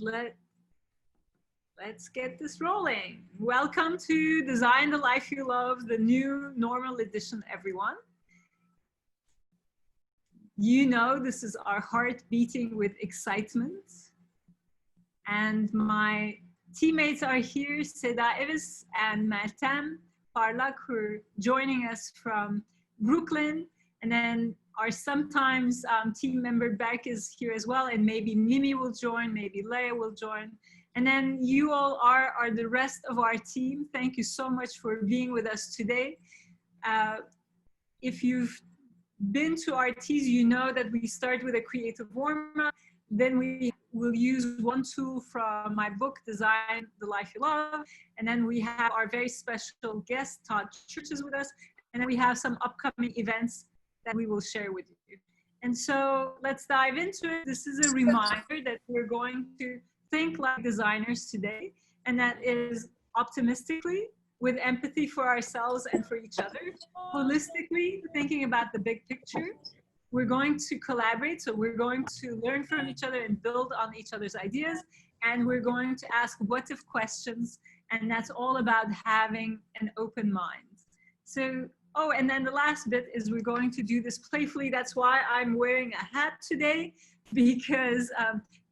let's get this rolling. Welcome to Design the Life You Love, the new normal edition, everyone. You know, this is our heart beating with excitement. And my teammates are here, Seda Ayse and Meltem Parlak, who are joining us from Brooklyn. And then our sometimes team member Berk is here as well, and maybe Mimi will join, maybe Leia will join. And then you all are the rest of our team. Thank you so much for being with us today. If you've been to our teas, you know that we start with a creative warm-up. Then we will use one tool from my book, Design the Life You Love. And then we have our very special guest, Todd Cherches, with us. And then we have some upcoming events that we will share with you. And so let's dive into it. This is a reminder that we're going to think like designers today, and that is optimistically, with empathy for ourselves and for each other, holistically, thinking about the big picture. We're going to collaborate, so we're going to learn from each other and build on each other's ideas, and we're going to ask what-if questions, and that's all about having an open mind. So, oh, and then the last bit is we're going to do this playfully. That's why I'm wearing a hat today, because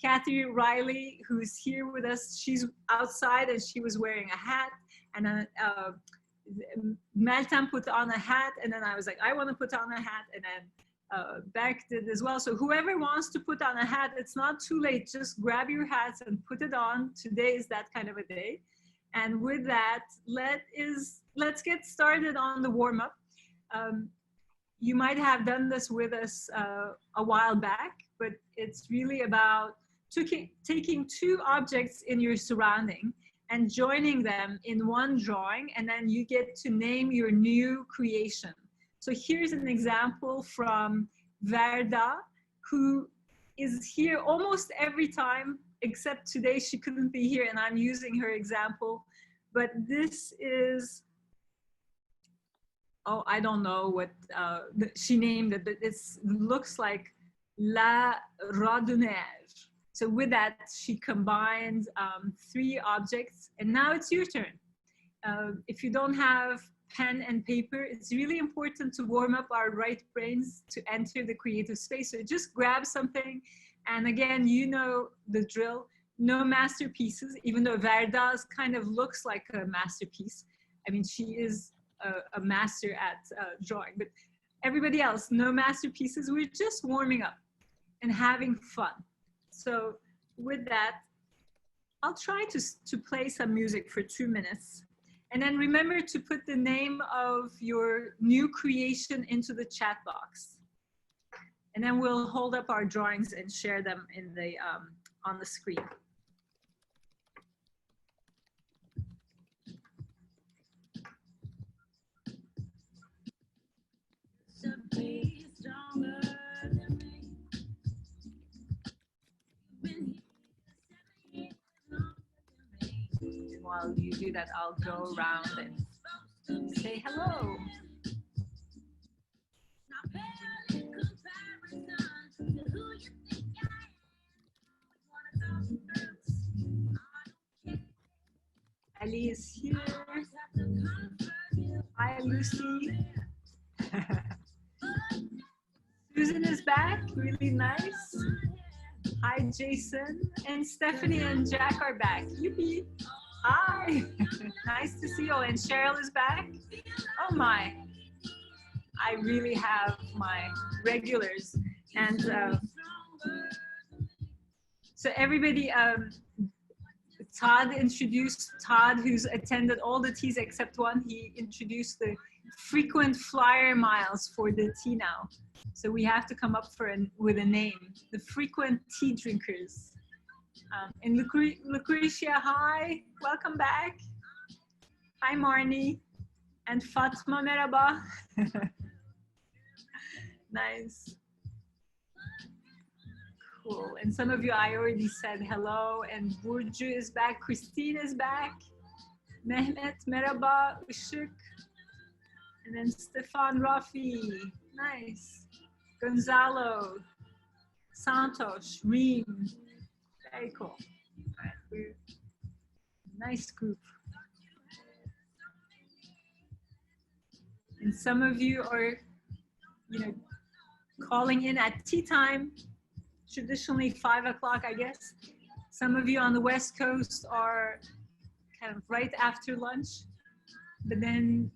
Kathy Riley, who's here with us, she's outside and she was wearing a hat, and Meltem put on a hat, and then I was like, I want to put on a hat, and then Berk did as well. So whoever wants to put on a hat, it's not too late. Just grab your hats and put it on. Today is that kind of a day. And with that, let's get started on the warm-up. You might have done this with us a while back, but it's really about taking two objects in your surrounding and joining them in one drawing, and then you get to name your new creation. So here's an example from Verda, who is here almost every time, except today she couldn't be here and I'm using her example. But this is, oh, I don't know what she named it, but it looks like La Randonnage. So with that, she combined three objects, and now it's your turn. If you don't have pen and paper, it's really important to warm up our right brains to enter the creative space. So just grab something, and again, you know the drill. No masterpieces, even though Verda's kind of looks like a masterpiece. I mean, she is a master at drawing, but everybody else, no masterpieces. We're just warming up and having fun. So with that, I'll try to play some music for 2 minutes. And then remember to put the name of your new creation into the chat box. And then we'll hold up our drawings and share them in the, on the screen. While you do that, I'll go around and say hello. Ali is here. Hi, Lucy. Susan is back, really nice. Hi, Jason. And Stephanie and Jack are back. Yippee. Hi. Nice to see you. And Cheryl is back. Oh my. I really have my regulars. And so everybody, Todd introduced, Todd, who's attended all the teas except one, he introduced the frequent flyer miles for the tea now. So we have to come up with a name, the frequent tea drinkers. And Lucretia, hi, welcome back. Hi, Marnie. And Fatma, merhaba. Nice. Cool. And some of you, I already said hello. And Burcu is back. Christine is back. Mehmet, merhaba. Işık. And then Stefan Rafi. Nice. Gonzalo. Santos. Reem. Very cool. Nice group. And some of you are, you know, calling in at tea time, traditionally 5 o'clock, I guess. Some of you on the West Coast are kind of right after lunch, but then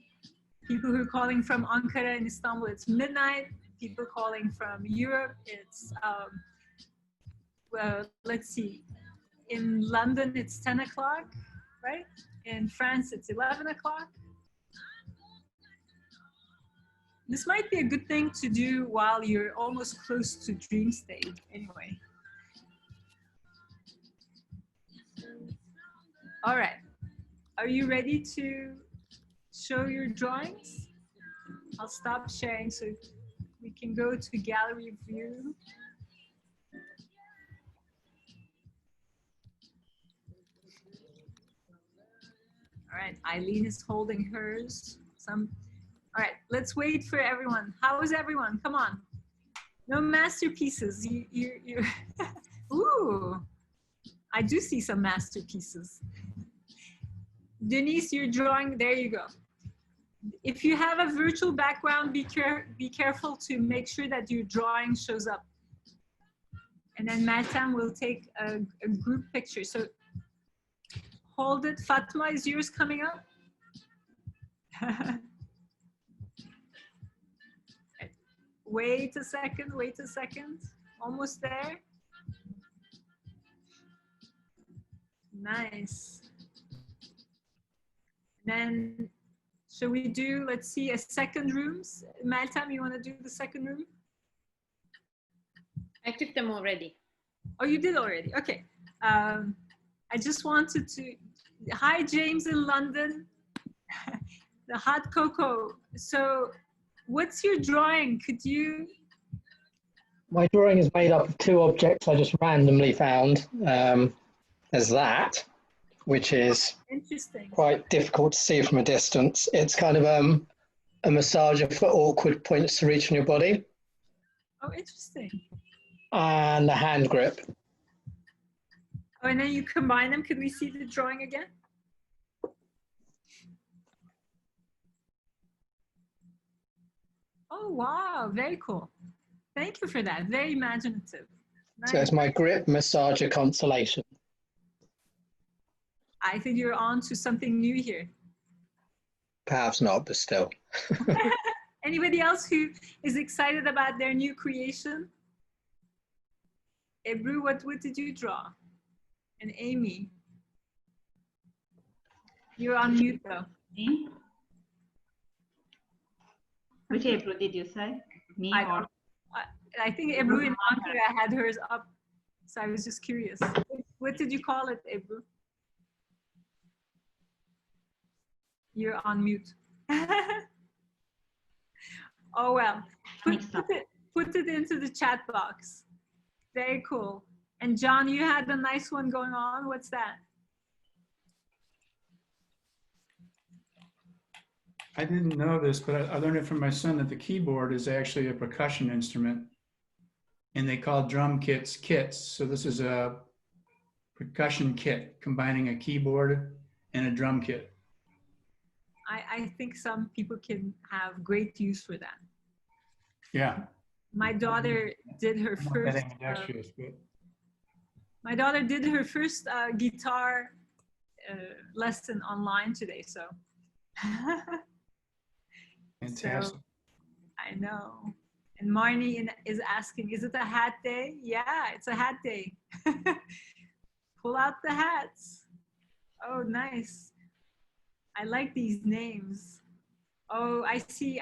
people who are calling from Ankara and Istanbul, it's midnight. People calling from Europe, it's, well, let's see. In London, it's 10 o'clock, right? In France, it's 11 o'clock. This might be a good thing to do while you're almost close to dream state, anyway. All right, are you ready to show your drawings? I'll stop sharing so we can go to gallery view. All right, Eileen is holding hers. All right, let's wait for everyone. How is everyone? Come on. No masterpieces. You Ooh, I do see some masterpieces. Denise, you're drawing, there you go. If you have a virtual background, be careful to make sure that your drawing shows up. And then Meltem will take a group picture. So hold it. Fatma, is yours coming up? Wait a second, wait a second. Almost there. Nice. Then, shall we do, let's see, a second room? Meltem, you want to do the second room? I took them already. Oh, you did already? Okay. I just wanted to, hi James in London, the hot cocoa. So what's your drawing? Could you? My drawing is made up of two objects I just randomly found. There's that, which is interesting, quite difficult to see from a distance. It's kind of a massager for awkward points to reach in your body. Oh, interesting. And the hand grip. Oh, and then you combine them. Could we see the drawing again? Oh, wow. Very cool. Thank you for that. Very imaginative. Nice. So it's my grip massager constellation. I think you're on to something new here. Perhaps not, but still. Anybody else who is excited about their new creation? Ebru, what did you draw? And Amy, you're on mute though. Me? Which April did you say? Me or? I think Ebru in Ankara had hers up, so I was just curious. What did you call it, Ebru? You're on mute. Oh well, put it into the chat box. Very cool. And John, you had a nice one going on. What's that? I didn't know this, but I learned it from my son that the keyboard is actually a percussion instrument, and they call drum kits kits. So this is a percussion kit combining a keyboard and a drum kit. I think some people can have great use for that. Yeah. My daughter did her first. My daughter did her first guitar lesson online today, so. Fantastic. So, I know. And Marnie is asking, is it a hat day? Yeah, it's a hat day. Pull out the hats. Oh, nice. I like these names. Oh, I see,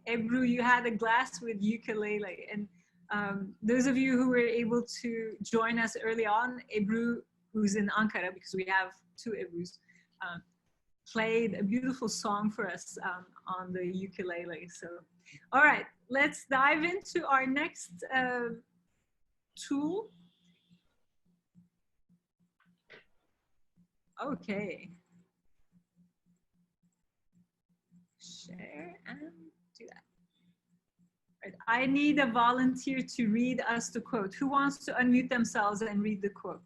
Ebru, you had a glass with ukulele. And those of you who were able to join us early on, Ebru, who's in Ankara, because we have two Ebrus, played a beautiful song for us on the ukulele. So, all right, let's dive into our next tool. Okay. Share and do that. Right. I need a volunteer to read us the quote. Who wants to unmute themselves and read the quote?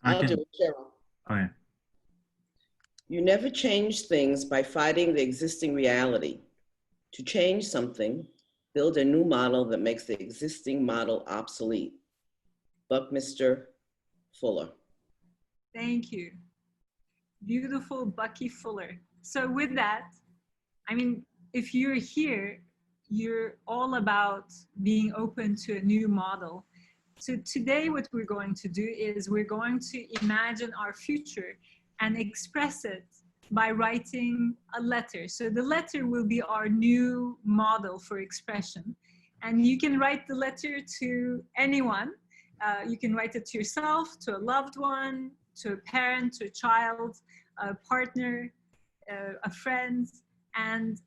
I'll do it, Cheryl. Okay. You never change things by fighting the existing reality. To change something, build a new model that makes the existing model obsolete. Buckminster Fuller. Thank you. Beautiful Bucky Fuller. So with that, I mean, if you're here, you're all about being open to a new model. So today what we're going to do is we're going to imagine our future and express it by writing a letter. So the letter will be our new model for expression. And you can write the letter to anyone. You can write it to yourself, to a loved one, to a parent, to a child, a partner, a friend. And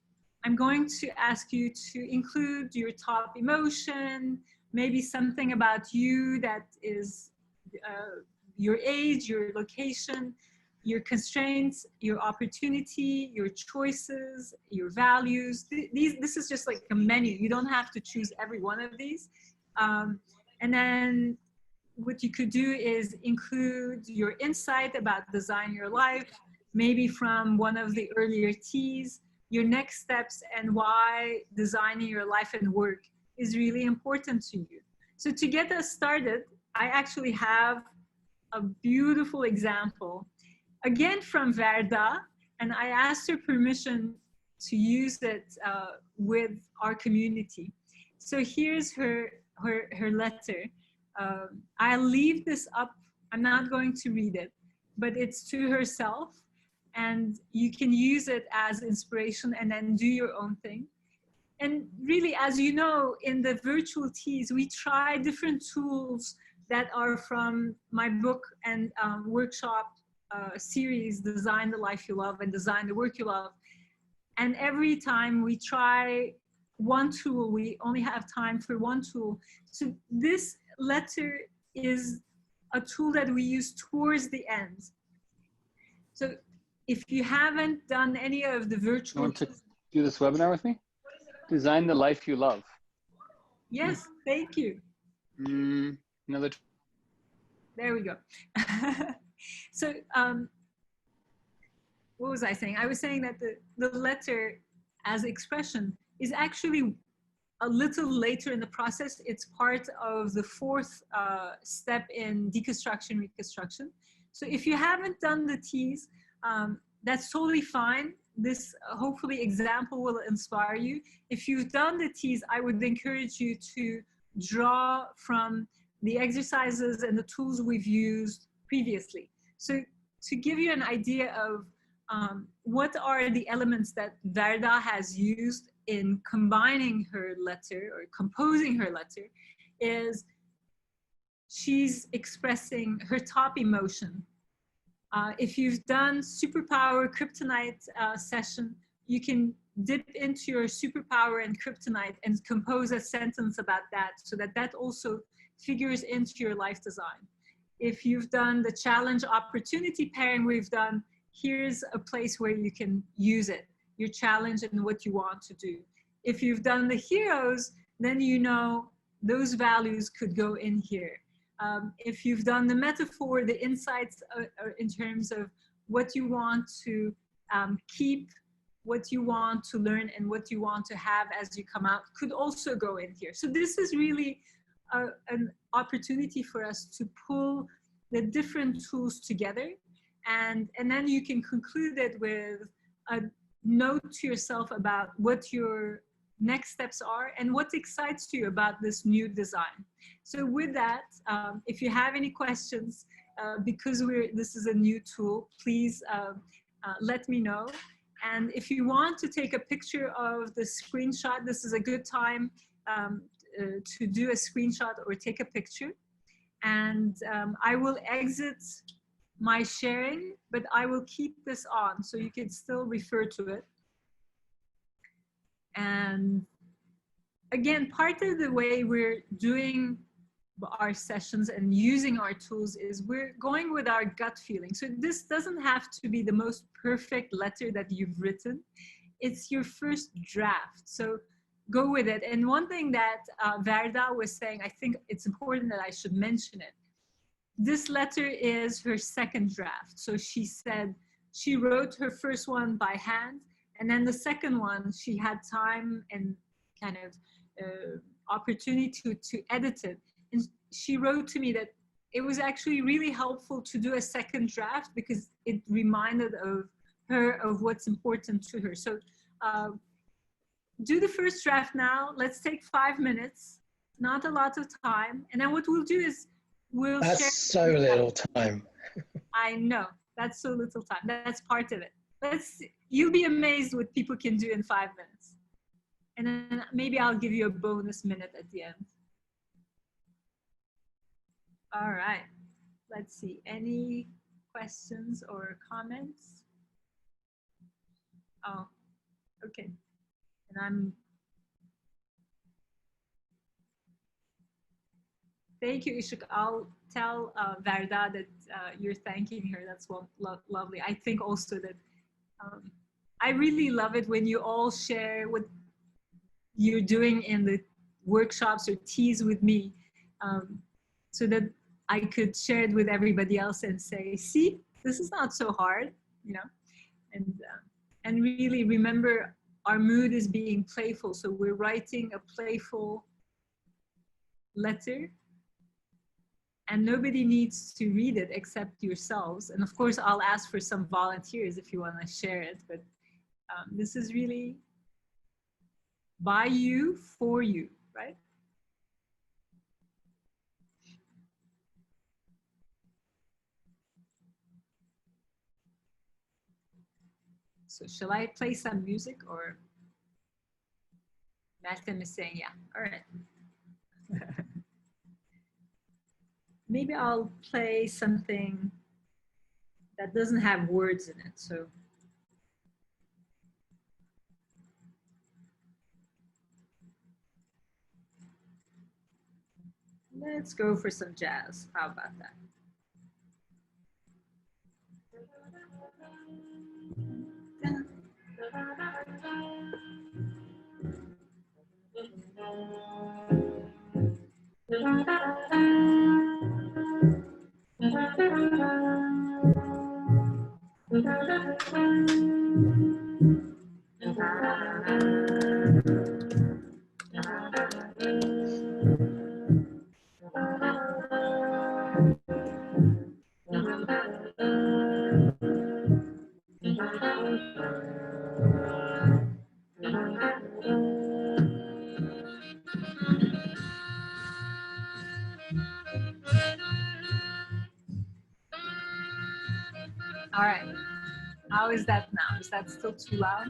I'm going to ask you to include your top emotion, maybe something about you that is your age, your location, your constraints, your opportunity, your choices, your values. This is just like a menu. You don't have to choose every one of these. And then what you could do is include your insight about design your life, maybe from one of the earlier T's, your next steps, and why designing your life and work is really important to you. So to get us started, I actually have a beautiful example, again from Verda, and I asked her permission to use it with our community. So here's her letter. I'll leave this up. I'm not going to read it, but it's to herself, and you can use it as inspiration and then do your own thing. And really, as you know, in the virtual teas, we try different tools that are from my book and workshop series, Design the Life You Love and Design the Work You Love. And every time we try one tool, we only have time for one tool. So this letter is a tool that we use towards the end. So if you haven't done any of the virtual... You want to do this webinar with me? Design the life you love. Yes, thank you. Another. There we go. So what was I saying? I was saying that the letter as expression is actually a little later in the process. It's part of the fourth step in deconstruction, reconstruction. So if you haven't done the T's, that's totally fine. This hopefully example will inspire you. If you've done the T's, I would encourage you to draw from the exercises and the tools we've used previously. So to give you an idea of what are the elements that Verda has used in combining her letter or composing her letter, is she's expressing her top emotion. If you've done superpower kryptonite session, you can dip into your superpower and kryptonite and compose a sentence about that, so that that also figures into your life design. If you've done the challenge opportunity pairing we've done, here's a place where you can use it, your challenge and what you want to do. If you've done the heroes, then you know those values could go in here. If you've done the metaphor, the insights in terms of what you want to keep, what you want to learn, and what you want to have as you come out could also go in here. So this is really an opportunity for us to pull the different tools together, and then you can conclude it with a note to yourself about what your next steps are and what excites you about this new design. So with that, if you have any questions, because this is a new tool, please let me know. And if you want to take a picture of the screenshot, this is a good time to do a screenshot or take a picture. And I will exit my sharing, but I will keep this on so you can still refer to it. And again, part of the way we're doing our sessions and using our tools is we're going with our gut feeling. So this doesn't have to be the most perfect letter that you've written. It's your first draft. So go with it. And one thing that Verda was saying, I think it's important that I should mention it. this letter is her second draft. So she said she wrote her first one by hand, and then the second one she had time and kind of opportunity to edit it. And she wrote to me that it was actually really helpful to do a second draft because it reminded her of what's important to her. So do the first draft now. Let's take 5 minutes, not a lot of time. And then what we'll do is we'll share. That's so little time. I know, that's so little time. That's part of it. You'll be amazed what people can do in 5 minutes. And then maybe I'll give you a bonus minute at the end. All right, let's see, any questions or comments? Oh, okay. And thank you, Ishuk. I'll tell Verda that you're thanking her. That's lovely. I think also that I really love it when you all share what you're doing in the workshops or teas with me, so that I could share it with everybody else and say, see, this is not so hard, you know, and really remember our mood is being playful. So we're writing a playful letter and nobody needs to read it except yourselves. And of course, I'll ask for some volunteers if you want to share it, but this is really by you, for you, right? So shall I play some music or? Meltem is saying, yeah, all right. Maybe I'll play something that doesn't have words in it, so. Let's go for some jazz. How about that? All right, how is that now? Is that still too loud?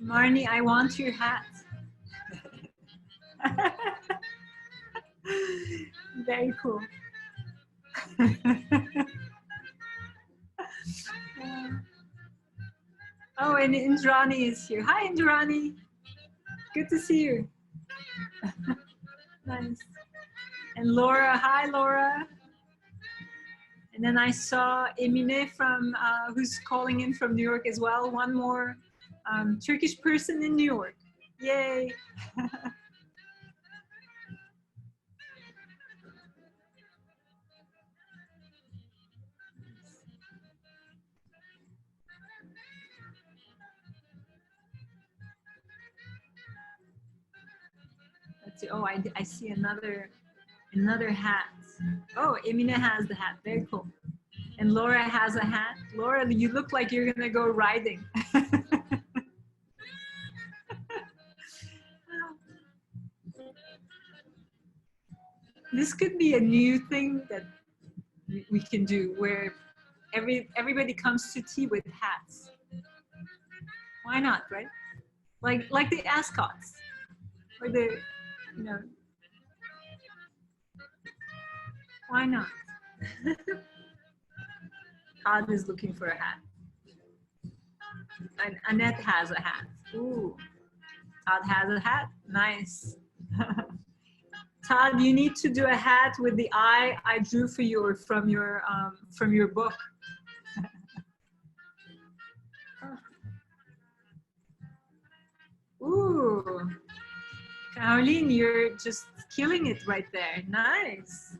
Marnie, I want your hat. Very cool. Oh, and Indrani is here. Hi, Indrani. Good to see you. Nice. And Laura, hi, Laura. And then I saw Emine from, who's calling in from New York as well. One more Turkish person in New York. Yay. see. Oh, I see another hat. Oh, Emine has the hat. Very cool. And Laura has a hat. Laura, you look like you're gonna go riding. This could be a new thing that we can do, where everybody comes to tea with hats. Why not, right? Like the ascots, or the, you know. Why not? Todd is looking for a hat. And Annette has a hat. Ooh, Todd has a hat. Nice. Todd, you need to do a hat with the eye I drew for you, or from your book. Ooh, Caroline, you're just killing it right there. Nice.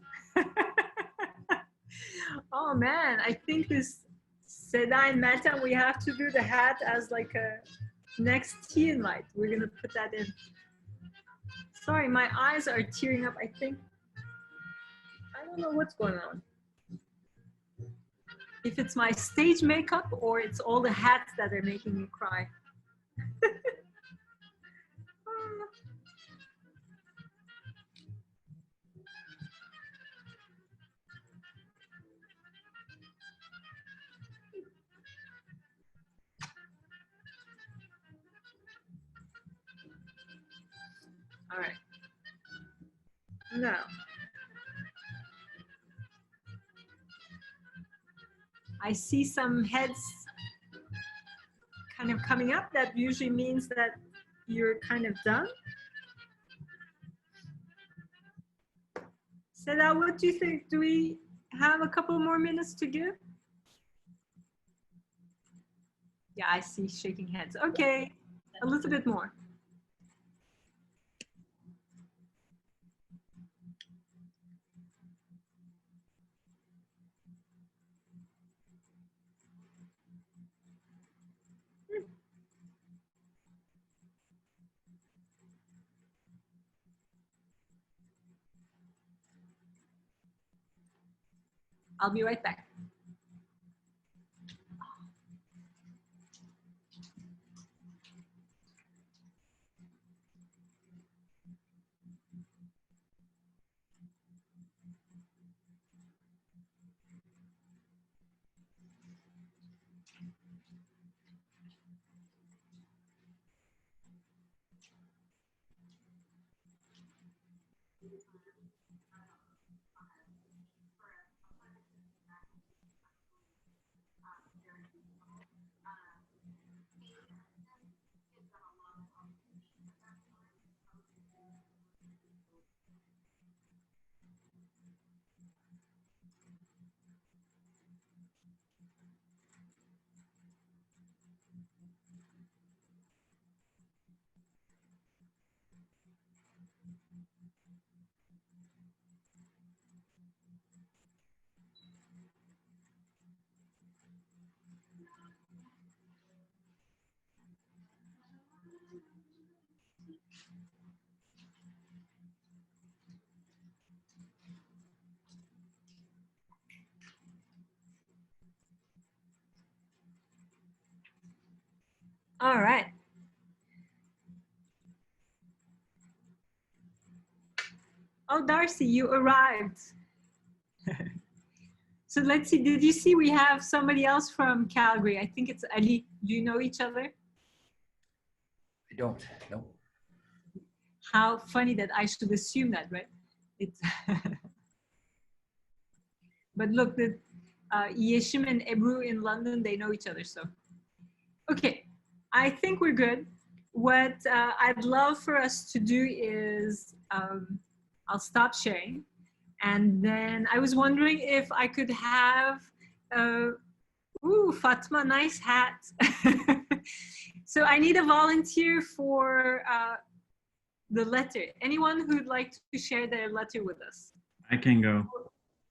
Oh man, I think this Seda and Meta, we have to do the hat as like a next tea invite. We're gonna put that in. Sorry, my eyes are tearing up, I think. I don't know what's going on. If it's my stage makeup or it's all the hats that are making me cry. All right. Now, I see some heads kind of coming up. That usually means that you're kind of done. Seda, what do you think? Do we have a couple more minutes to give? Yeah, I see shaking heads. Okay, a little bit more. I'll be right back. All right. Oh, Darcy, you arrived. So let's see, did you see we have somebody else from Calgary? I think it's Ali. Do you know each other? I don't, no. How funny that I should assume that, right? It's but look, the Yeshim and Ebru in London, they know each other, so. Okay, I think we're good. What I'd love for us to do is, I'll stop sharing. And then I was wondering if I could have, ooh, Fatma, nice hat. So I need a volunteer for the letter. Anyone who'd like to share their letter with us? I can go.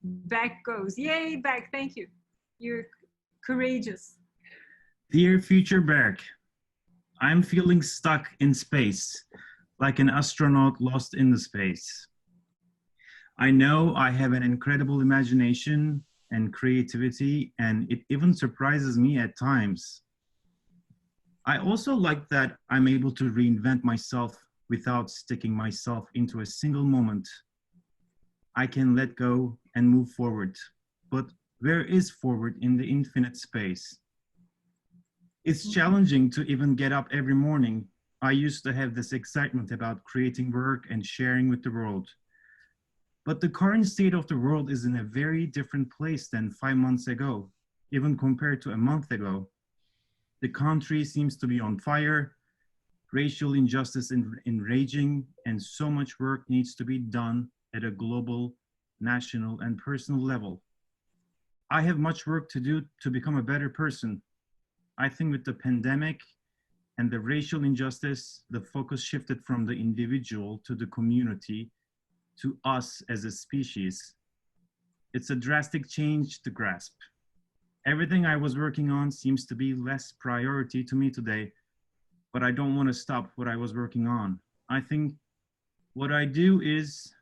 Beck goes. Yay, Beck, thank you. You're courageous. Dear future Berk, I'm feeling stuck in space, like an astronaut lost in the space. I know I have an incredible imagination and creativity, and it even surprises me at times. I also like that I'm able to reinvent myself without sticking myself into a single moment. I can let go and move forward, but where is forward in the infinite space? It's challenging to even get up every morning. I used to have this excitement about creating work and sharing with the world. But the current state of the world is in a very different place than 5 months ago, even compared to a month ago. The country seems to be on fire, racial injustice enraging, and so much work needs to be done at a global, national, and personal level. I have much work to do to become a better person. I think with the pandemic and the racial injustice, the focus shifted from the individual to the community, to us as a species. It's a drastic change to grasp. Everything I was working on seems to be less priority to me today, but I don't want to stop what I was working on. I think what I do is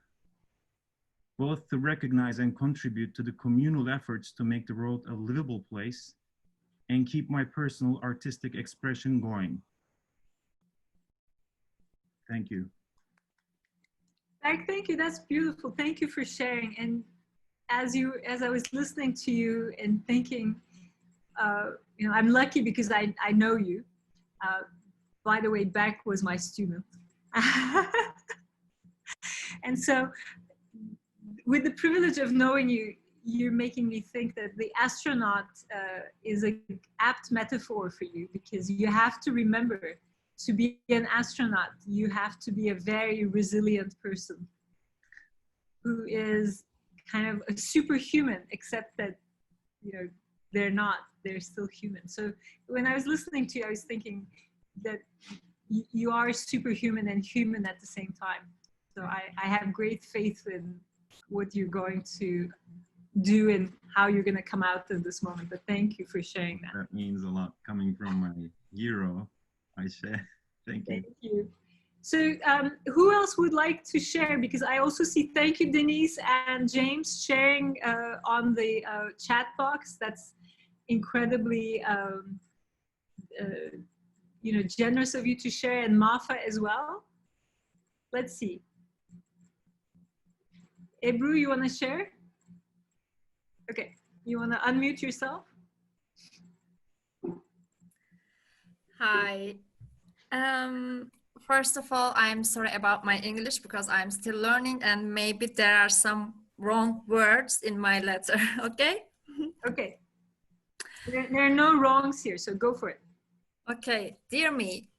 both to recognize and contribute to the communal efforts to make the world a livable place and keep my personal artistic expression going. Thank you. Thank you. That's beautiful. Thank you for sharing. And as I was listening to you and thinking, I'm lucky because I know you. By the way, Beck was my student. And so with the privilege of knowing you, you're making me think that the astronaut is an apt metaphor for you, because you have to remember, to be an astronaut, you have to be a very resilient person who is kind of a superhuman, except that, they're not, they're still human. So when I was listening to you, I was thinking that you are superhuman and human at the same time. So I have great faith in what you're going to do and how you're going to come out of this moment. But thank you for sharing that. That means a lot coming from my hero, Ayse. Thank you. Thank you. So who else would like to share? Because I also see, thank you, Denise and James, sharing on the chat box. That's incredibly generous of you to share, and Mafa as well. Let's see. Ebru, you want to share? Okay, you want to unmute yourself? Hi. First of all, I'm sorry about my English because I'm still learning and maybe there are some wrong words in my letter, okay? Okay. There are no wrongs here, so go for it. Okay, dear me.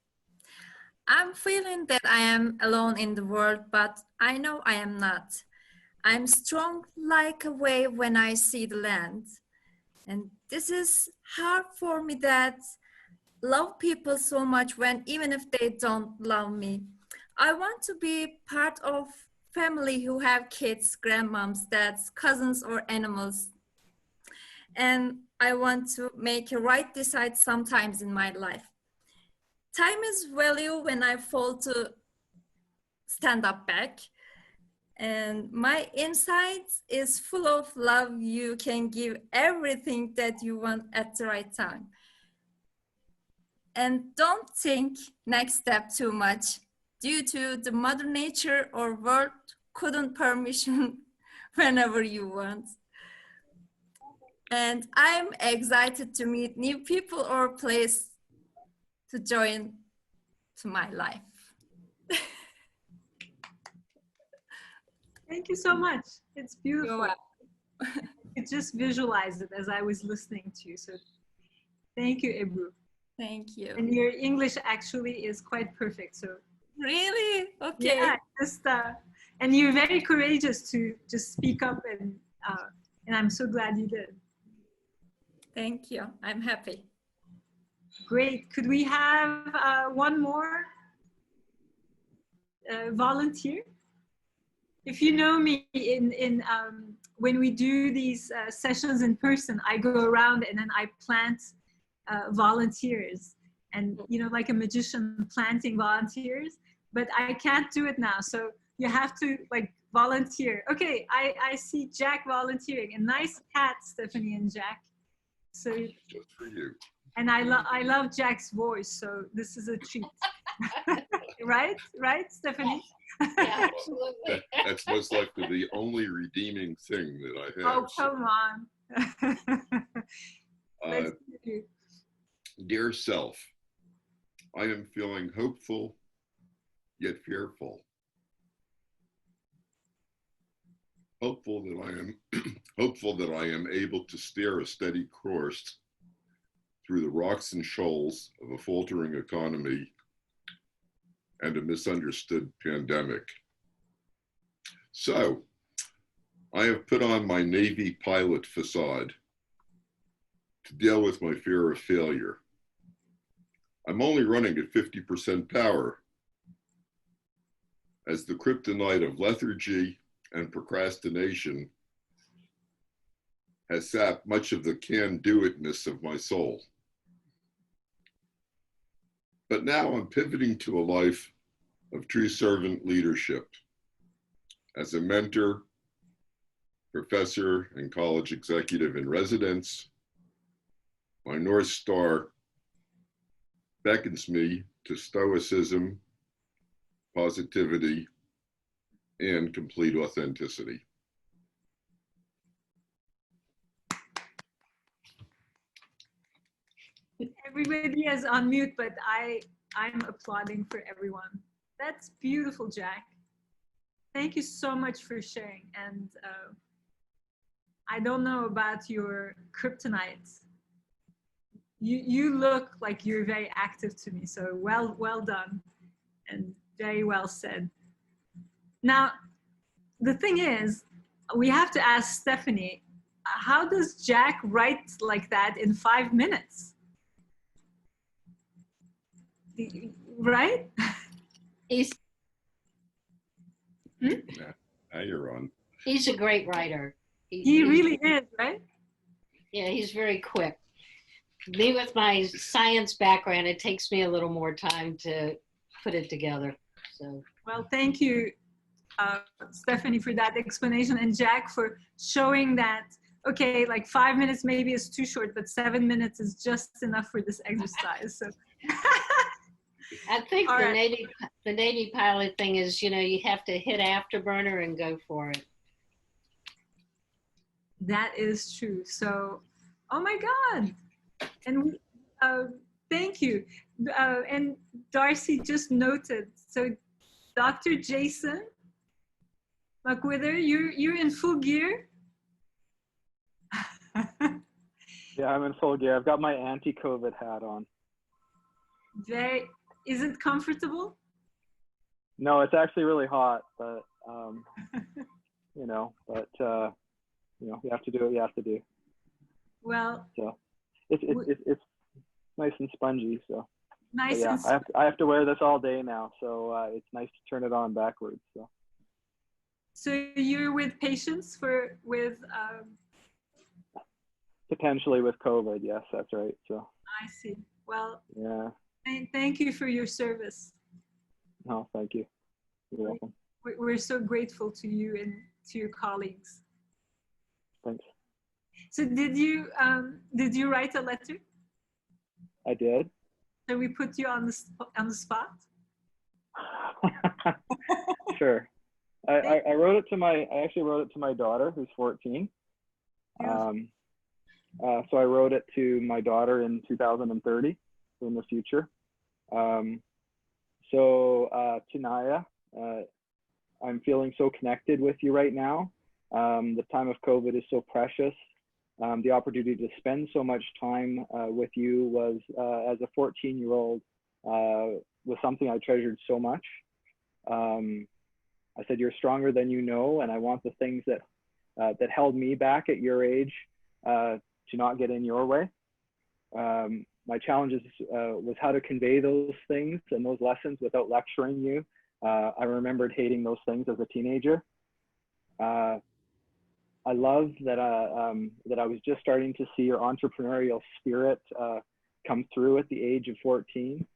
I'm feeling that I am alone in the world, but I know I am not. I'm strong like a wave when I see the land. And this is hard for me, that love people so much when even if they don't love me. I want to be part of family who have kids, grandmoms, dads, cousins, or animals. And I want to make a right decide sometimes in my life. Time is value when I fall to stand up back. And my insides is full of love. You can give everything that you want at the right time. And don't think next step too much due to the mother nature or world couldn't permission whenever you want. And I'm excited to meet new people or place to join to my life. Thank you so much. It's beautiful. I just visualized it as I was listening to you. So thank you, Ebru. Thank you. And your English actually is quite perfect. So really? Okay. Yeah, and you're very courageous to just speak up, and I'm so glad you did. Thank you. I'm happy. Great. Could we have one more volunteer? If you know me, when we do these sessions in person, I go around and then I plant volunteers, and like a magician planting volunteers. but I can't do it now. So you have to like volunteer. Okay, I see Jack volunteering. A nice hat, Stephanie and Jack. So Just for you. and I love Jack's voice, so this is a treat. Right, Stephanie? Yeah, absolutely. That's most likely the only redeeming thing that I have. Oh, come on. Let's do. Dear self, I am feeling hopeful yet fearful. Hopeful that I am able to steer a steady course through the rocks and shoals of a faltering economy and a misunderstood pandemic. So, I have put on my Navy pilot facade to deal with my fear of failure. I'm only running at 50% power, as the kryptonite of lethargy and procrastination has sapped much of the can-do-itness of my soul. But now I'm pivoting to a life of true servant leadership. As a mentor, professor, and college executive in residence, my North Star beckons me to stoicism, positivity, and complete authenticity. Everybody is on mute, but I'm applauding for everyone. That's beautiful, Jack. Thank you so much for sharing. And I don't know about your kryptonite. You look like you're very active to me. So well done and very well said. Now, the thing is, we have to ask Stephanie, how does Jack write like that in 5 minutes? Right? He's Now you're on. he's a great writer. He really is, right? Yeah, he's very quick. Me with my science background, it takes me a little more time to put it together. So well, thank you, Stephanie, for that explanation, and Jack for showing that, okay, like 5 minutes maybe is too short, but 7 minutes is just enough for this exercise. So I think All the right. Navy pilot thing is, you know, you have to hit afterburner and go for it. that is true. So, oh my God. And thank you. And Darcy just noted, so Dr. Jason McWither, you're in full gear? Yeah, I'm in full gear. I've got my anti-COVID hat on. Is it comfortable? No, it's actually really hot, but you know, you have to do what you have to do. Well, so it's nice and spongy. So nice. Yeah, and I have to wear this all day now, so it's nice to turn it on backwards. So you're with patients with potentially with COVID. Yes, that's right. So I see. Well, yeah. Thank you for your service. No, thank you. You're welcome. We're so grateful to you and to your colleagues. Thanks. So did you write a letter? I did. So we put you on the spot? Sure. I wrote it to I actually wrote it to my daughter, who's 14. So I wrote it to my daughter in 2030, in the future. Tanaya, I'm feeling so connected with you right now. The time of COVID is so precious. The opportunity to spend so much time with you was, as a 14-year-old, was something I treasured so much. I said, you're stronger than you know, and I want the things that that held me back at your age to not get in your way. My challenges was how to convey those things and those lessons without lecturing you. I remembered hating those things as a teenager. I love that that I was just starting to see your entrepreneurial spirit come through at the age of 14.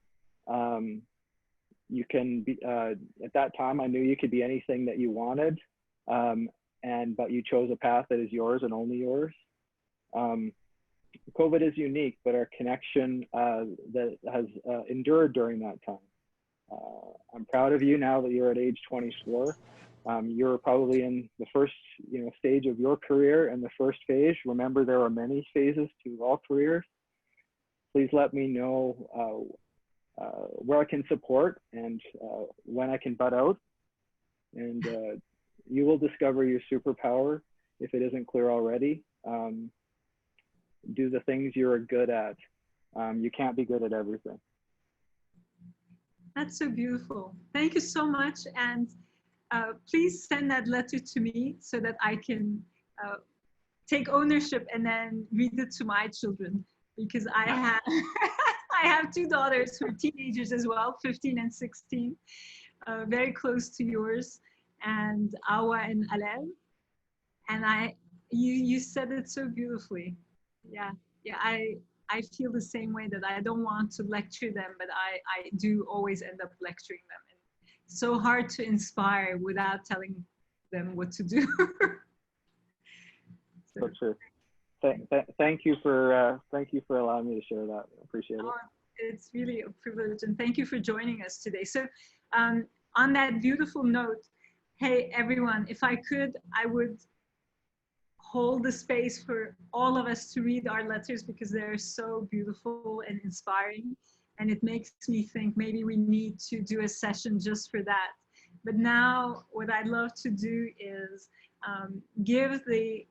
You can be, at that time, I knew you could be anything that you wanted, but you chose a path that is yours and only yours. COVID is unique, but our connection that has endured during that time. I'm proud of you now that you're at age 24. You're probably in the first stage of your career and the first phase. Remember, there are many phases to all careers. Please let me know where I can support and when I can butt out. And you will discover your superpower if it isn't clear already. Do the things you're good at. You can't be good at everything. That's so beautiful. Thank you so much. And please send that letter to me so that I can take ownership and then read it to my children, because I have I have two daughters who are teenagers as well, 15 and 16, very close to yours, and Awa and Alel. And you said it so beautifully. Yeah, I feel the same way, that I don't want to lecture them, but I do always end up lecturing them. And it's so hard to inspire without telling them what to do. So true. Thank you for allowing me to share that. I appreciate it. It's really a privilege, and thank you for joining us today. So on that beautiful note, hey everyone, if I could, I would hold the space for all of us to read our letters, because they're so beautiful and inspiring. And it makes me think maybe we need to do a session just for that. But now what I'd love to do is give the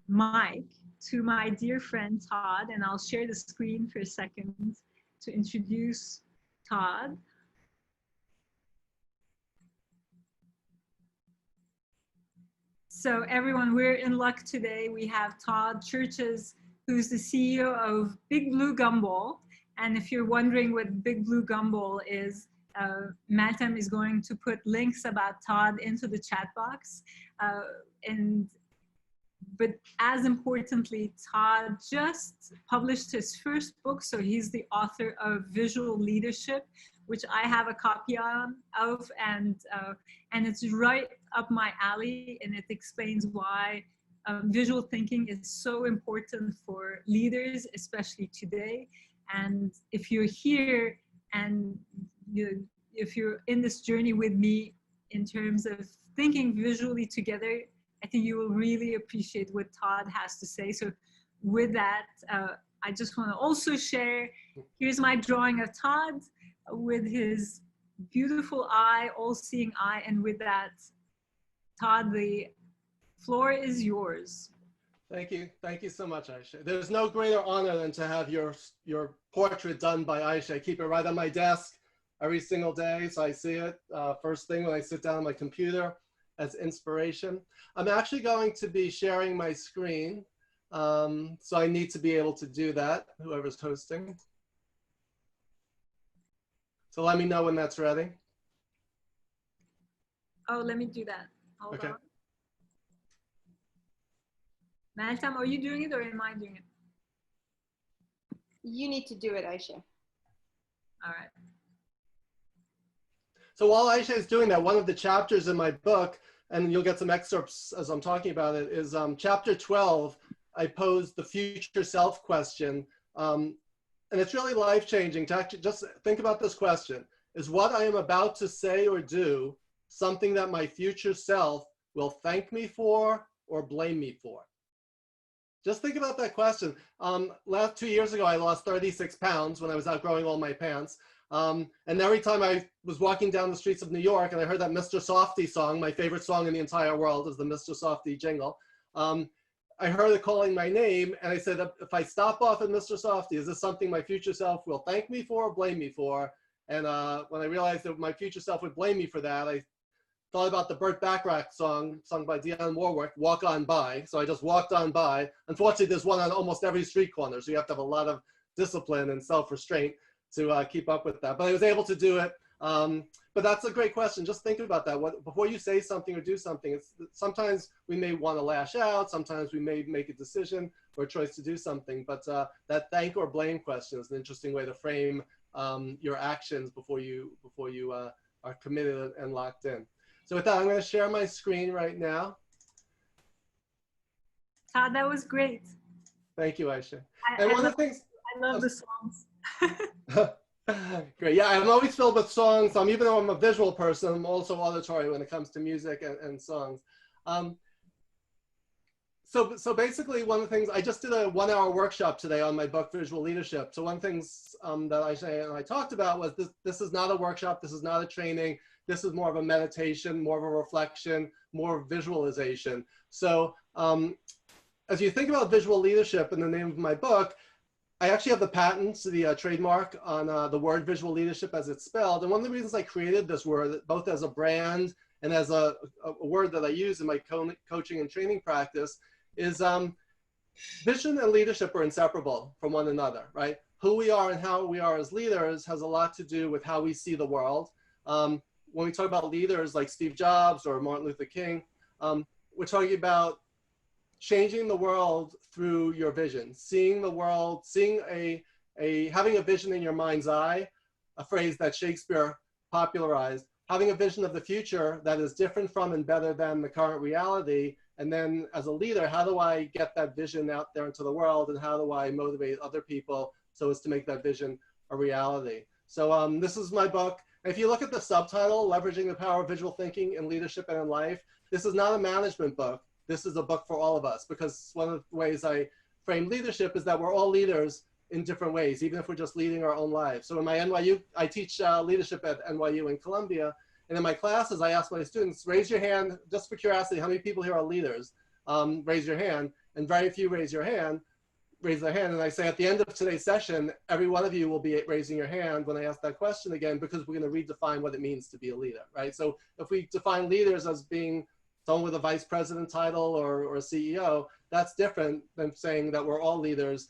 mic to my dear friend Todd, and I'll share the screen for a second to introduce Todd. So everyone, we're in luck today. We have Todd Cherches, who's the CEO of Big Blue Gumball. And if you're wondering what Big Blue Gumball is, Malcolm is going to put links about Todd into the chat box. But as importantly, Todd just published his first book. So he's the author of Visual Leadership, which I have a copy of, and it's right up my alley, and it explains why visual thinking is so important for leaders, especially today. And if you're here and if you're in this journey with me in terms of thinking visually together, I think you will really appreciate what Todd has to say. So with that, I just want to also share, here's my drawing of Todd with his beautiful eye, all-seeing eye. And with that, Todd, the floor is yours. Thank you. Thank you so much, Ayse. There's no greater honor than to have your portrait done by Ayse. I keep it right on my desk every single day, so I see it first thing when I sit down on my computer as inspiration. I'm actually going to be sharing my screen, so I need to be able to do that, whoever's hosting. So let me know when that's ready. Oh, let me do that. Hold okay. on. Malcolm, are you doing it or am I doing it? You need to do it, Ayse. All right. So while Ayse is doing that, one of the chapters in my book, and you'll get some excerpts as I'm talking about it, is chapter 12. I posed the future self question. And it's really life-changing to actually just think about this question. Is what I am about to say or do something that my future self will thank me for or blame me for? Just think about that question. Last 2 years ago, I lost 36 pounds when I was outgrowing all my pants. And every time I was walking down the streets of New York and I heard that Mr. Softy song, my favorite song in the entire world is the Mr. Softy jingle. I heard it calling my name and I said, if I stop off at Mr. Softy, is this something my future self will thank me for or blame me for? And when I realized that my future self would blame me for that, I thought about the Burt Bacharach song sung by Dionne Warwick, Walk On By. So I just walked on by. Unfortunately, there's one on almost every street corner, so you have to have a lot of discipline and self-restraint to keep up with that. But I was able to do it. But that's a great question. Just think about that. Before you say something or do something, sometimes we may want to lash out. Sometimes we may make a decision or a choice to do something. But that thank or blame question is an interesting way to frame your actions before you are committed and locked in. So with that, I'm going to share my screen right now. Todd, that was great. Thank you, Ayse. And one of the things I love the songs. Great. Yeah, I'm always filled with songs. Even though I'm a visual person, I'm also auditory when it comes to music and songs. So basically, one of the things, I just did a 1-hour workshop today on my book, Visual Leadership. So one of the things that Ayse and I talked about was this is not a workshop, this is not a training, this is more of a meditation, more of a reflection, more visualization. So as you think about visual leadership in the name of my book, I actually have the patent, the trademark on the word visual leadership as it's spelled. And one of the reasons I created this word, both as a brand and as a word that I use in my coaching and training practice, is vision and leadership are inseparable from one another, right? Who we are and how we are as leaders has a lot to do with how we see the world. When we talk about leaders like Steve Jobs or Martin Luther King, we're talking about changing the world through your vision, seeing the world, having a vision in your mind's eye, a phrase that Shakespeare popularized, having a vision of the future that is different from and better than the current reality. And then as a leader, how do I get that vision out there into the world, and how do I motivate other people so as to make that vision a reality? So this is my book. If you look at the subtitle, Leveraging the Power of Visual Thinking in Leadership and in Life, this is not a management book. This is a book for all of us, because one of the ways I frame leadership is that we're all leaders in different ways, even if we're just leading our own lives. So in my NYU, I teach leadership at NYU in Columbia. And in my classes, I ask my students, raise your hand, just for curiosity, how many people here are leaders? Raise your hand. And very few raise their hand. And I say at the end of today's session, every one of you will be raising your hand when I ask that question again, because we're going to redefine what it means to be a leader, right? So if we define leaders as being someone with a vice president title or a CEO, that's different than saying that we're all leaders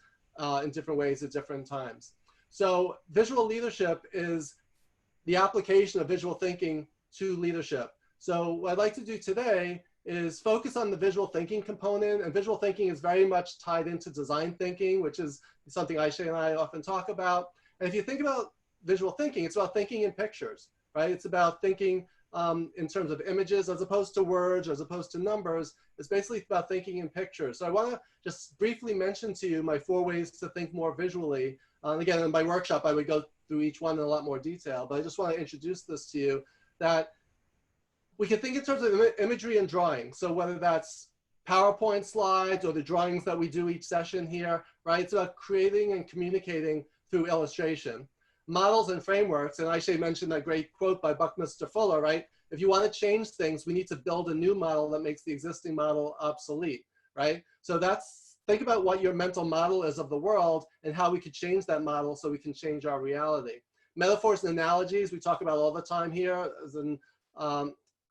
in different ways at different times. So visual leadership is the application of visual thinking to leadership. So what I'd like to do today is focus on the visual thinking component, and visual thinking is very much tied into design thinking, which is something Ayse and I often talk about. And if you think about visual thinking, it's about thinking in pictures, right? It's about thinking in terms of images as opposed to words, as opposed to numbers. It's basically about thinking in pictures. So I want to just briefly mention to you my 4 ways to think more visually. Again, in my workshop, I would go through each one in a lot more detail, but I just want to introduce this to you, that we can think in terms of imagery and drawing. So whether that's PowerPoint slides or the drawings that we do each session here, right? It's about creating and communicating through illustration. Models and frameworks, and Ayse mentioned that great quote by Buckminster Fuller, right? If you want to change things, we need to build a new model that makes the existing model obsolete, right? So think about what your mental model is of the world and how we could change that model so we can change our reality. Metaphors and analogies, we talk about all the time here, as in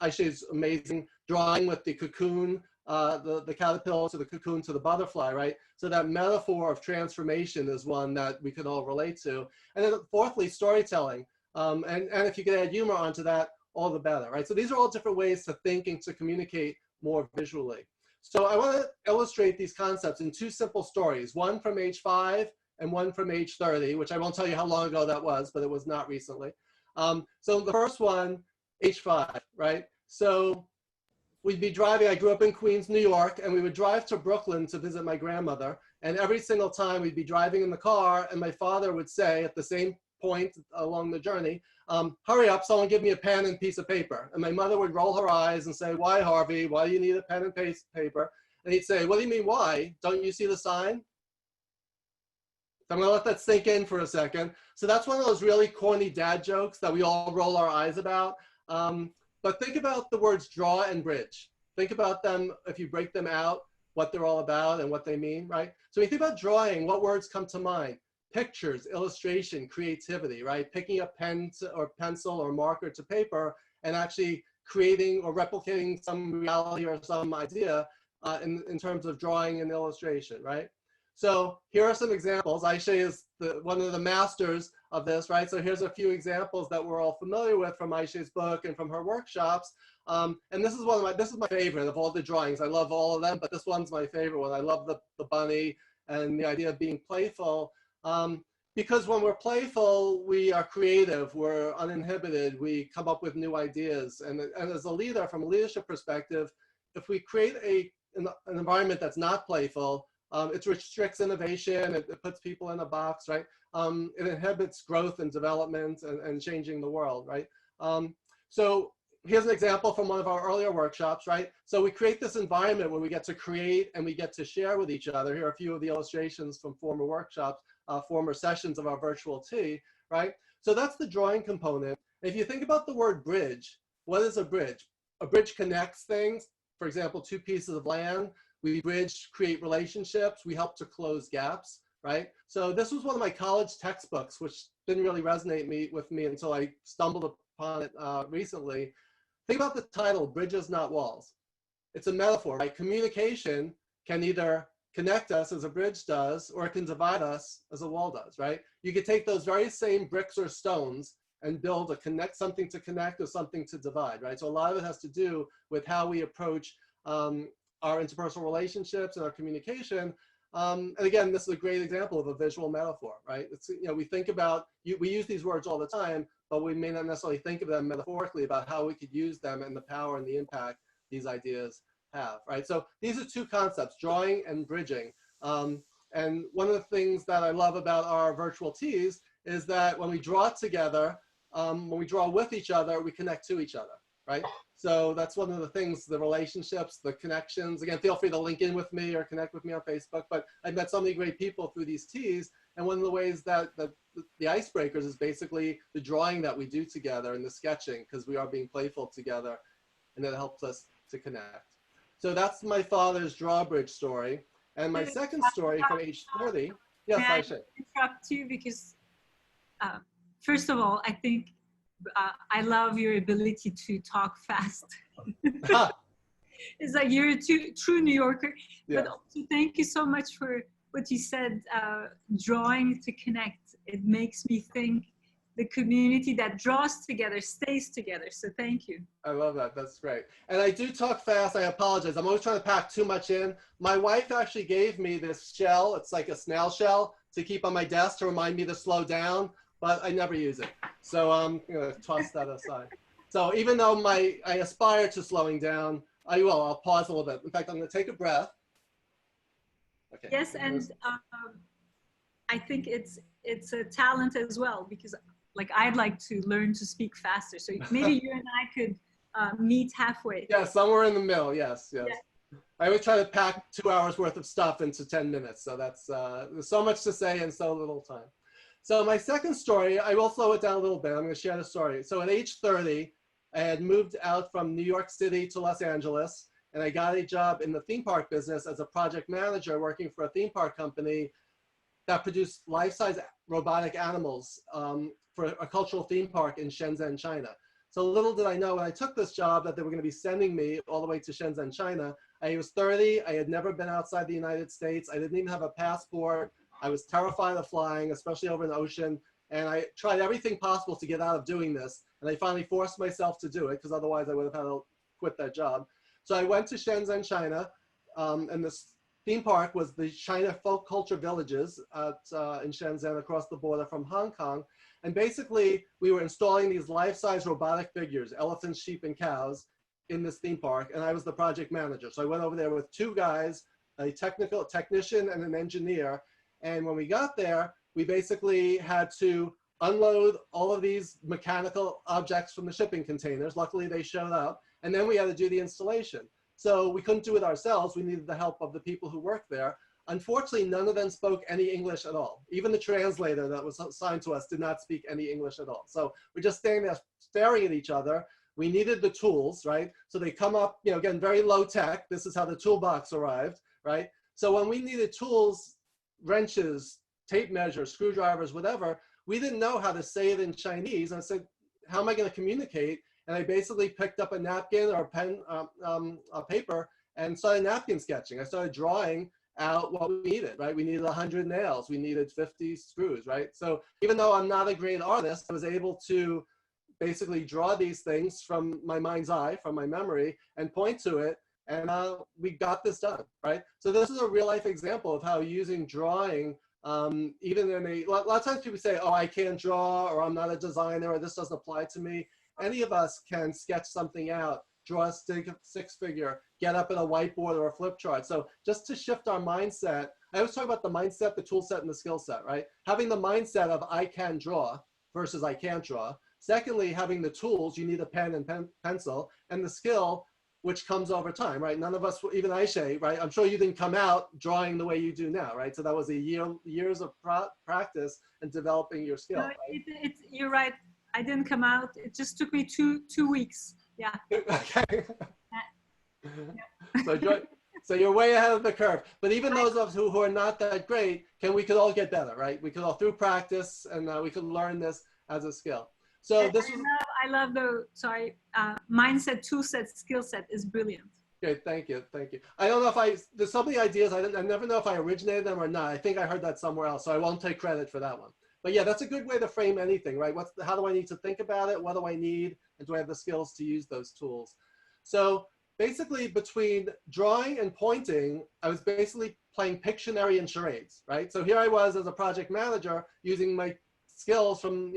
Ayse's amazing drawing with the cocoon, the caterpillar to the cocoon to the butterfly, right? So that metaphor of transformation is one that we can all relate to. And then fourthly, storytelling. And if you can add humor onto that, all the better, right? So these are all different ways to think and to communicate more visually. So I want to illustrate these concepts in 2 simple stories, one from age 5 and one from age 30, which I won't tell you how long ago that was, but it was not recently. So the first one, age 5, right? So we'd be driving, I grew up in Queens, New York, and we would drive to Brooklyn to visit my grandmother. And every single time we'd be driving in the car, and my father would say at the same point along the journey, hurry up, someone give me a pen and piece of paper. And my mother would roll her eyes and say, why, Harvey? Why do you need a pen and paper? And he'd say, what do you mean, why? Don't you see the sign? So I'm gonna let that sink in for a second. So that's one of those really corny dad jokes that we all roll our eyes about. But think about the words draw and bridge. Think about them, if you break them out, what they're all about and what they mean, right? So when you think about drawing, what words come to mind? Pictures, illustration, creativity, right? Picking up pen or pencil or marker to paper and actually creating or replicating some reality or some idea in terms of drawing and illustration, right? So here are some examples. Ayse is one of the masters of this, right? So here's a few examples that we're all familiar with from Ayse's book and from her workshops. And this is this is my favorite of all the drawings. I love all of them, but this one's my favorite one. I love the bunny and the idea of being playful. because when we're playful, we are creative, we're uninhibited, we come up with new ideas. And as a leader, from a leadership perspective, if we create an environment that's not playful, it restricts innovation, it puts people in a box, right? It inhibits growth and development and changing the world, right? So here's an example from one of our earlier workshops, right? So we create this environment where we get to create and we get to share with each other. Here are a few of the illustrations from former workshops, former sessions of our virtual tea, right? So that's the drawing component. If you think about the word bridge, what is a bridge? A bridge connects things. For example, two pieces of land. We bridge, create relationships. We help to close gaps, right? So this was one of my college textbooks, which didn't really resonate with me until I stumbled upon it recently. Think about the title, Bridges Not Walls. It's a metaphor, right? Communication can either connect us as a bridge does, or it can divide us as a wall does, right? You could take those very same bricks or stones and build something to connect or something to divide, right? So a lot of it has to do with how we approach our interpersonal relationships and our communication. And again, this is a great example of a visual metaphor, right? It's, we think about, we use these words all the time, but we may not necessarily think of them metaphorically about how we could use them and the power and the impact these ideas have, right? So these are two concepts, drawing and bridging. And one of the things that I love about our virtual teas is that when we draw together, when we draw with each other, we connect to each other, right? So that's one of the things, the relationships, the connections. Again, feel free to link in with me or connect with me on Facebook, but I've met so many great people through these teas. And one of the ways that the icebreakers is basically the drawing that we do together and the sketching, because we are being playful together, and it helps us to connect. So that's my father's drawbridge story. And my second story from age 30. Yes, I should interrupt you because, first of all, I think I love your ability to talk fast. It's like you're a true New Yorker. Yeah. But also thank you so much for what you said, drawing to connect. It makes me think the community that draws together stays together. So thank you. I love that. That's great. And I do talk fast. I apologize. I'm always trying to pack too much in. My wife actually gave me this shell. It's like a snail shell to keep on my desk to remind me to slow down, but I never use it. So I'm going to toss that aside. So even though I aspire to slowing down, I'll pause a little bit. In fact, I'm going to take a breath. Okay. Yes, and I think it's a talent as well, because like I'd like to learn to speak faster. So maybe you and I could meet halfway. Yeah, somewhere in the middle. Yes, yes. Yeah. I always try to pack 2 hours worth of stuff into 10 minutes. So that's there's so much to say in so little time. So my second story, I will slow it down a little bit. I'm going to share the story. So at age 30, I had moved out from New York City to Los Angeles, and I got a job in the theme park business as a project manager working for a theme park company that produced life-size robotic animals for a cultural theme park in Shenzhen, China. So little did I know when I took this job that they were going to be sending me all the way to Shenzhen, China. I was 30. I had never been outside the United States. I didn't even have a passport. I was terrified of flying, especially over an ocean. And I tried everything possible to get out of doing this. And I finally forced myself to do it, because otherwise I would have had to quit that job. So I went to Shenzhen, China, and this theme park was the China Folk Culture Villages in Shenzhen, across the border from Hong Kong. And basically, we were installing these life-size robotic figures, elephants, sheep, and cows, in this theme park, and I was the project manager. So I went over there with two guys, a technician and an engineer. And when we got there, we basically had to unload all of these mechanical objects from the shipping containers. Luckily, they showed up. And then we had to do the installation. So we couldn't do it ourselves. We needed the help of the people who worked there. Unfortunately, none of them spoke any English at all. Even the translator that was assigned to us did not speak any English at all. So we're just standing there staring at each other. We needed the tools, right? So they come up, again, very low tech. This is how the toolbox arrived, right? So when we needed tools, wrenches, tape measures, screwdrivers, whatever, we didn't know how to say it in Chinese. And I said, how am I going to communicate? And I basically picked up a napkin or a pen, a paper, and started napkin sketching. I started drawing out what we needed, right? We needed 100 nails. We needed 50 screws, right? So even though I'm not a great artist, I was able to basically draw these things from my mind's eye, from my memory, and point to it. And we got this done, right? So this is a real life example of how using drawing Even in a lot of times people say, oh, I can't draw, or I'm not a designer, or this doesn't apply to me. Any of us can sketch something out, draw a six figure, get up in a whiteboard or a flip chart. So just to shift our mindset, I always talk about the mindset, the tool set, and the skill set, right? Having the mindset of I can draw versus I can't draw. Secondly, having the tools, you need a pen and pencil, and the skill, which comes over time, right? None of us, even Ayse, right? I'm sure you didn't come out drawing the way you do now, right? So that was years of practice and developing your skill. No, right? you're right. I didn't come out. It just took me two weeks. Yeah. Okay. So you're way ahead of the curve. But even those of us who are not that great, we could all get better, right? We could all, through practice, and we could learn this as a skill. So this was. I love the mindset, tool set, skill set is brilliant. Okay, thank you. I don't know if there's so many ideas, I never know if I originated them or not. I think I heard that somewhere else, so I won't take credit for that one. But yeah, that's a good way to frame anything, right? How do I need to think about it? What do I need? And do I have the skills to use those tools? So basically between drawing and pointing, I was basically playing Pictionary and charades, right? So here I was as a project manager using my skills from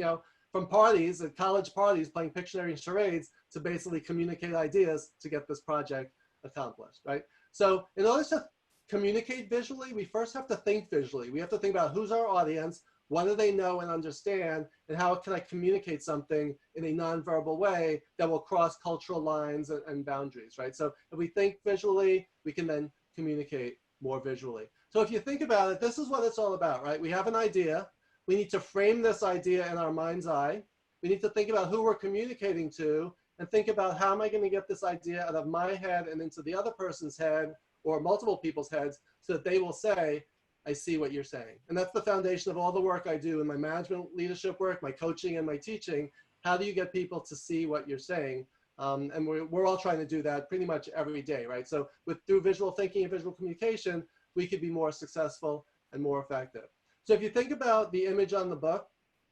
parties, at college parties, playing Pictionary and charades to basically communicate ideas to get this project accomplished, right? So in order to communicate visually, we first have to think visually. We have to think about who's our audience, what do they know and understand, and how can I communicate something in a nonverbal way that will cross cultural lines and boundaries, right? So if we think visually, we can then communicate more visually. So if you think about it, this is what it's all about, right? We have an idea. We need to frame this idea in our mind's eye. We need to think about who we're communicating to and think about how am I going to get this idea out of my head and into the other person's head or multiple people's heads so that they will say, I see what you're saying. And that's the foundation of all the work I do in my management leadership work, my coaching and my teaching. How do you get people to see what you're saying? And we're all trying to do that pretty much every day, right? So through visual thinking and visual communication, we could be more successful and more effective. So if you think about the image on the book,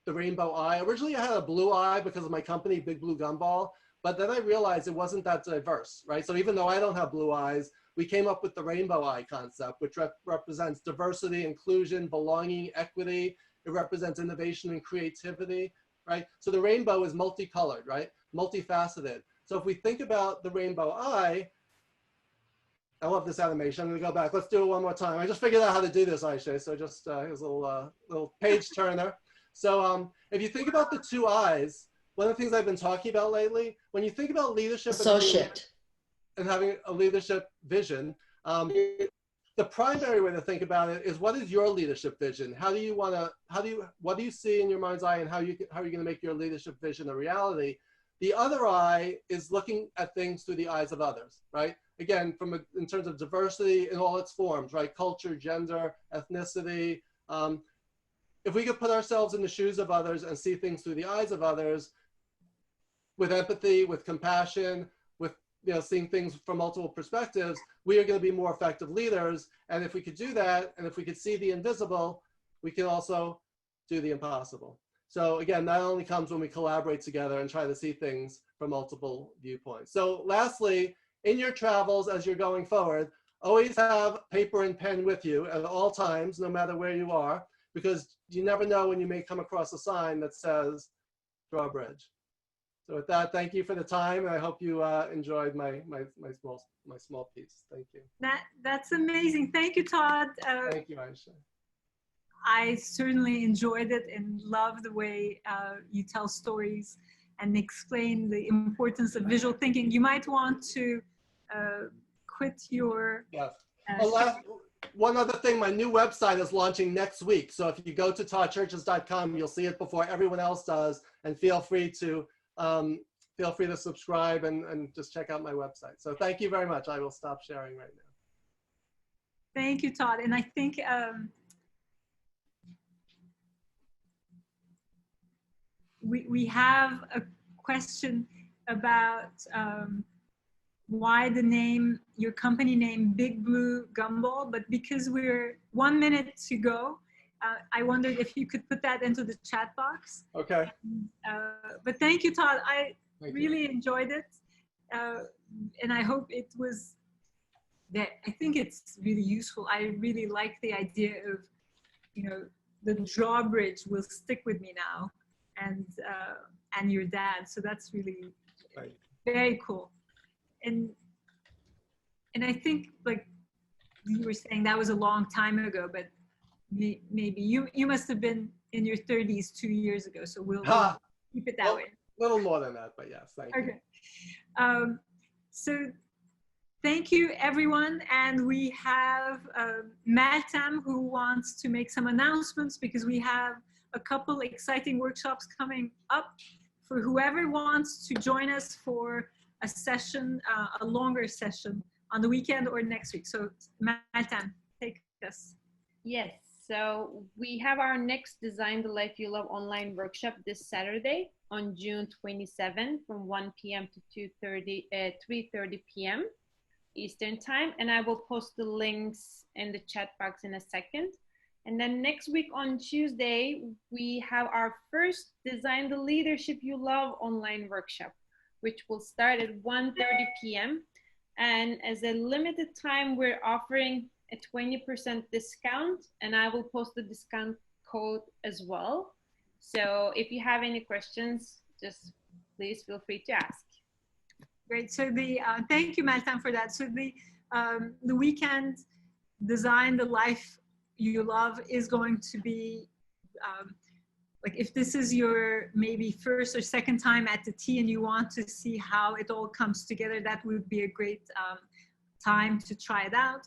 the rainbow eye, originally I had a blue eye because of my company, Big Blue Gumball, but then I realized it wasn't that diverse, right? So even though I don't have blue eyes, we came up with the rainbow eye concept, which represents diversity, inclusion, belonging, equity. It represents innovation and creativity, right? So the rainbow is multicolored, right? Multifaceted. So if we think about the rainbow eye, I love this animation. I'm gonna go back. Let's do it one more time. I just figured out how to do this, Ayse. So just here's a little page turner. So if you think about the two eyes, one of the things I've been talking about lately, when you think about leadership and having a leadership vision, the primary way to think about it is what is your leadership vision? What do you see in your mind's eye, and how are you going to make your leadership vision a reality? The other eye is looking at things through the eyes of others, right? Again, in terms of diversity in all its forms, right? Culture, gender, ethnicity. If we could put ourselves in the shoes of others and see things through the eyes of others, with empathy, with compassion, with seeing things from multiple perspectives, we are going to be more effective leaders. And if we could do that, and if we could see the invisible, we can also do the impossible. So again, that only comes when we collaborate together and try to see things from multiple viewpoints. So lastly, in your travels as you're going forward, always have paper and pen with you at all times, no matter where you are, because you never know when you may come across a sign that says drawbridge. So with that, thank you for the time, and I hope you enjoyed my small piece. Thank you. That's amazing. Thank you, Todd. Thank you, Ayse. I certainly enjoyed it and love the way you tell stories and explain the importance of visual thinking. You might want to quit your... Yes. One other thing, my new website is launching next week. So if you go to toddcherches.com, you'll see it before everyone else does, and feel free to subscribe and just check out my website. So thank you very much. I will stop sharing right now. Thank you, Todd. And I think we have a question about why your company name Big Blue Gumball, but because we're 1 minute to go, I wondered if you could put that into the chat box. Okay. But thank you, Todd. I really enjoyed it. And I hope it was, I think it's really useful. I really like the idea of, the drawbridge will stick with me now, and your dad. So that's really very cool. And I think, like you were saying, that was a long time ago, but maybe you must have been in your 30s 2 years ago. So we'll keep it that way. A little more than that, but yes, thank you. Okay. So thank you, everyone. And we have Meltem, who wants to make some announcements, because we have a couple exciting workshops coming up for whoever wants to join us for a session, a longer session on the weekend or next week. So Meltem, take us. Yes, so we have our next Design the Life You Love online workshop this Saturday on June 27 from 1 p.m. to 3:30 p.m. Eastern time, and I will post the links in the chat box in a second. And then next week on Tuesday, we have our first Design the Leadership You Love online workshop, which will start at 1:30 p.m. And as a limited time, we're offering a 20% discount, and I will post the discount code as well. So if you have any questions, just please feel free to ask. Great. So thank you, Meltem, for that. So the weekend Design the Life You Love is going to be like, if this is your maybe first or second time at the tea and you want to see how it all comes together, that would be a great time to try it out.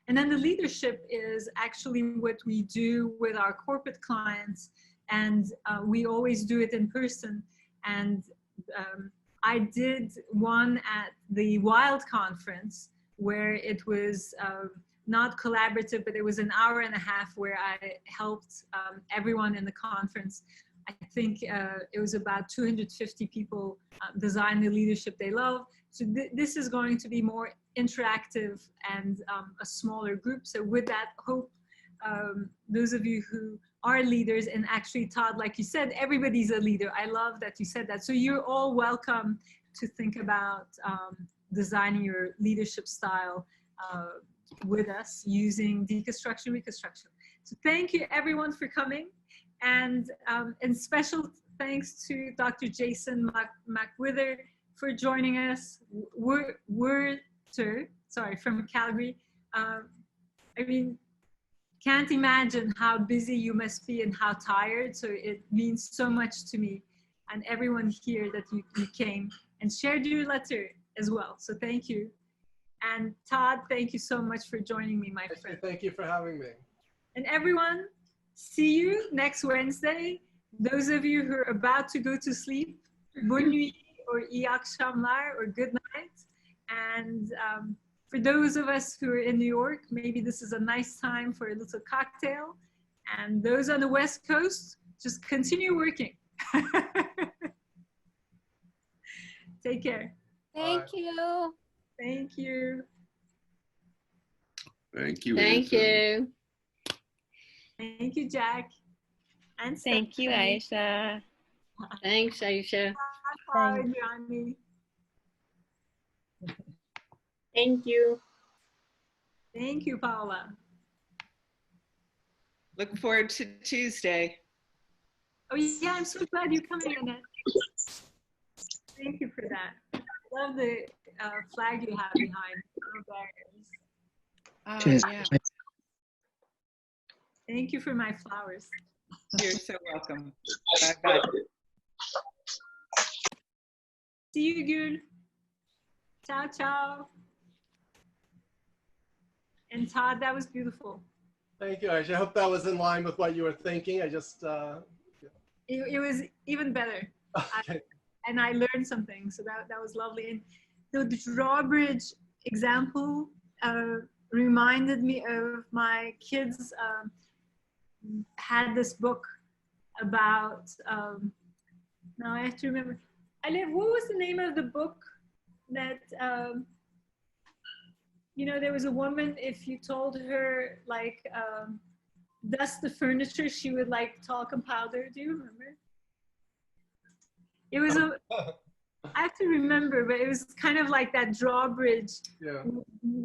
And then the leadership is actually what we do with our corporate clients, and we always do it in person. And I did one at the Wild Conference where it was not collaborative, but it was an hour and a half where I helped everyone in the conference. I think it was about 250 people design the leadership they love. So this is going to be more interactive and a smaller group. So with that, hope those of you who are leaders, and actually Todd, like you said, everybody's a leader. I love that you said that. So you're all welcome to think about designing your leadership style with us using deconstruction, reconstruction. So thank you everyone for coming, and special thanks to Dr. Jason McWither for joining us. Sorry, from Calgary. I mean, can't imagine how busy you must be and how tired. So it means so much to me and everyone here that you came and shared your letter as well. So thank you. And Todd, thank you so much for joining me, my friend. Thank you for having me. And everyone, see you next Wednesday. Those of you who are about to go to sleep, bonne nuit or iyi akşamlar or good night. And for those of us who are in New York, maybe this is a nice time for a little cocktail. And those on the West Coast, just continue working. Take care. Thank you. Thank you. Thank you. Thank you. Thank you, Jack. And thank you, Ayse. Thanks, Ayse. Bye, Johnny. Thank you. Thank you, Paula. Looking forward to Tuesday. Oh yeah, I'm so glad you're coming, Annette. Thank you for that. I love the flag you have behind. Oh, Cheers. yeah. Thank you for my flowers. You're so welcome. Bye. See you, Gül. Ciao, ciao. And Todd, that was beautiful. Thank you, Ayse. I hope that was in line with what you were thinking. I just... It was even better. Okay. And I learned something, so that was lovely. And the drawbridge example reminded me of my kids had this book about, now I have to remember. What was the name of the book that, you know, there was a woman, if you told her, like, dust the furniture, she would, like, talcum powder. Do you remember? It was I have to remember, but it was kind of like that drawbridge. Yeah.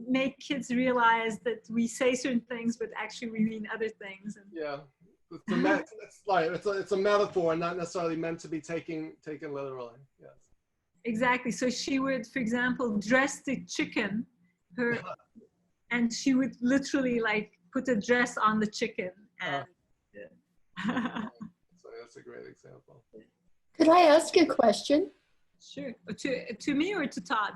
Make kids realize that we say certain things, but actually we mean other things. And yeah. it's a metaphor, not necessarily meant to be taken literally. Yes. Exactly. So she would, for example, dress the chicken, and she would literally like put a dress on the chicken. And So that's a great example. Could I ask a question? Sure. To me or to Todd?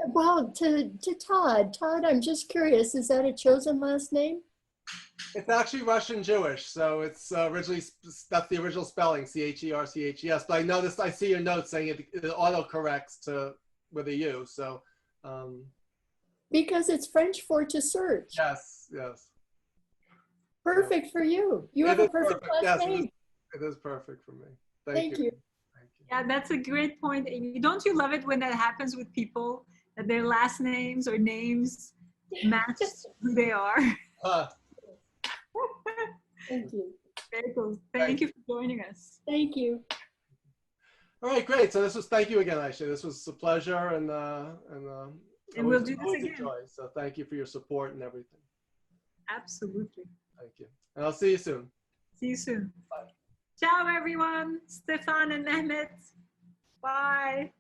Well, to Todd. Todd, I'm just curious, is that a chosen last name? It's actually Russian Jewish, so it's originally, that's the original spelling, Cherches. But I noticed, I see your notes saying it auto-corrects to with a U, so. Because it's French for to search. Yes, yes. Perfect for you. You have a perfect last name. It is perfect for me. Thank you. Yeah, that's a great point, Amy. Don't you love it when that happens with people, that their last names or names match who they are? Thank you. Very cool. Thank you for joining us. Thank you. All right, great. So thank you again, Ayse. This was a pleasure, and we'll do this again. Enjoy. So thank you for your support and everything. Absolutely. Thank you. And I'll see you soon. See you soon. Bye. Ciao, everyone. Stefan and Mehmet. Bye.